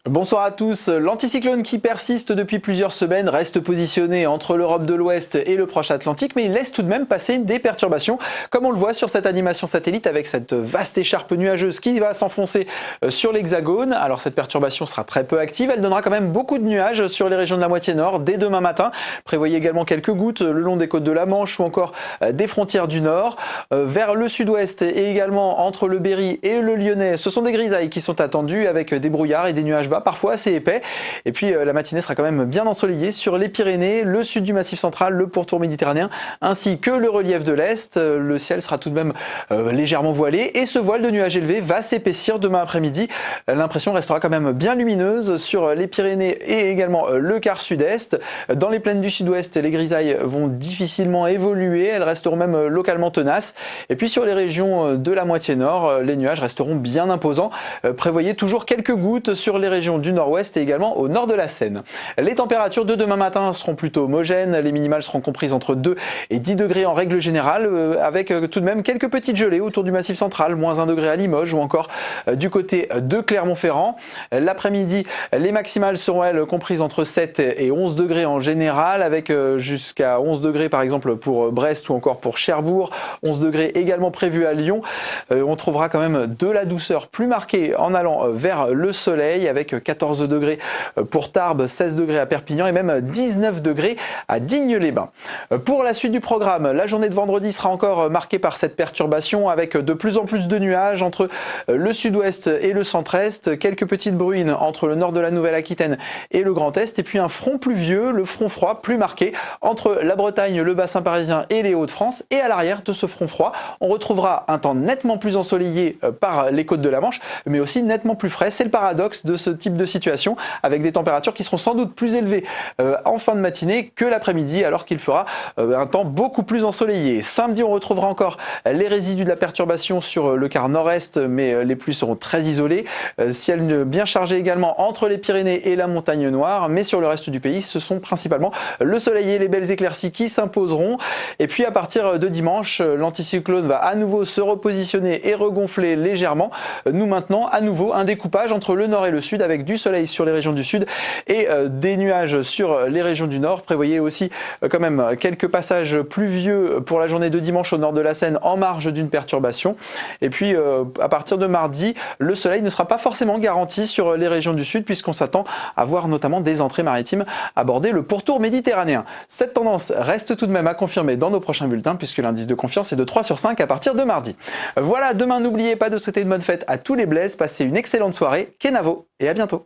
Bonsoir à tous. L'anticyclone qui persiste depuis plusieurs semaines reste positionné entre l'Europe de l'Ouest et le proche Atlantique, mais il laisse tout de même passer des perturbations, comme on le voit sur cette animation satellite avec cette vaste écharpe nuageuse qui va s'enfoncer sur l'hexagone. Alors cette perturbation sera très peu active, elle donnera quand même beaucoup de nuages sur les régions de la moitié nord dès demain matin. Prévoyez également quelques gouttes le long des côtes de la Manche ou encore des frontières du nord. Vers le sud-ouest et également entre le Berry et le Lyonnais, ce sont des grisailles qui sont attendues avec des brouillards et des nuages bas parfois assez épais. Et puis la matinée sera quand même bien ensoleillée sur les Pyrénées, le sud du Massif central, le pourtour méditerranéen, ainsi que le relief de l'Est. Le ciel sera tout de même légèrement voilé et ce voile de nuages élevés va s'épaissir demain après-midi. L'impression restera quand même bien lumineuse sur les Pyrénées et également le quart sud-est. Dans les plaines du sud-ouest, les grisailles vont difficilement évoluer, elles resteront même localement tenaces. Et puis sur les régions de la moitié nord, les nuages resteront bien imposants. Prévoyez toujours quelques gouttes sur les régions du nord-ouest et également au nord de la Seine. Les températures de demain matin seront plutôt homogènes, les minimales seront comprises entre 2 et 10 degrés en règle générale, avec tout de même quelques petites gelées autour du Massif central, moins 1 degré à Limoges ou encore du côté de Clermont-Ferrand. L'après-midi, les maximales seront elles comprises entre 7 et 11 degrés en général, avec jusqu'à 11 degrés par exemple pour Brest ou encore pour Cherbourg, 11 degrés également prévus à Lyon. On trouvera quand même de la douceur plus marquée en allant vers le soleil, avec 14 degrés pour Tarbes, 16 degrés à Perpignan et même 19 degrés à Digne-les-Bains. Pour la suite du programme, la journée de vendredi sera encore marquée par cette perturbation avec de plus en plus de nuages entre le sud-ouest et le centre-est, quelques petites bruines entre le nord de la Nouvelle-Aquitaine et le Grand Est, et puis un front pluvieux, le front froid plus marqué entre la Bretagne, le bassin parisien et les Hauts-de-France. Et à l'arrière de ce front froid, on retrouvera un temps nettement plus ensoleillé par les côtes de la Manche, mais aussi nettement plus frais. C'est le paradoxe de ce type de situation, avec des températures qui seront sans doute plus élevées en fin de matinée que l'après-midi, alors qu'il fera un temps beaucoup plus ensoleillé. Samedi, on retrouvera encore les résidus de la perturbation sur le quart nord-est, mais les pluies seront très isolées. Ciel bien chargé également entre les Pyrénées et la Montagne Noire, mais sur le reste du pays, ce sont principalement le soleil et les belles éclaircies qui s'imposeront. Et puis à partir de dimanche, l'anticyclone va à nouveau se repositionner et regonfler légèrement, nous maintenant à nouveau un découpage entre le nord et le sud, avec du soleil sur les régions du sud et des nuages sur les régions du nord. Prévoyez aussi quand même quelques passages pluvieux pour la journée de dimanche au nord de la Seine en marge d'une perturbation. Et puis à partir de mardi, le soleil ne sera pas forcément garanti sur les régions du sud, puisqu'on s'attend à voir notamment des entrées maritimes aborder le pourtour méditerranéen. Cette tendance reste tout de même à confirmer dans nos prochains bulletins, puisque l'indice de confiance est de 3 sur 5 à partir de mardi. Voilà, demain n'oubliez pas de souhaiter une bonne fête à tous les Blaises, passez une excellente soirée, Kenavo, et à bientôt.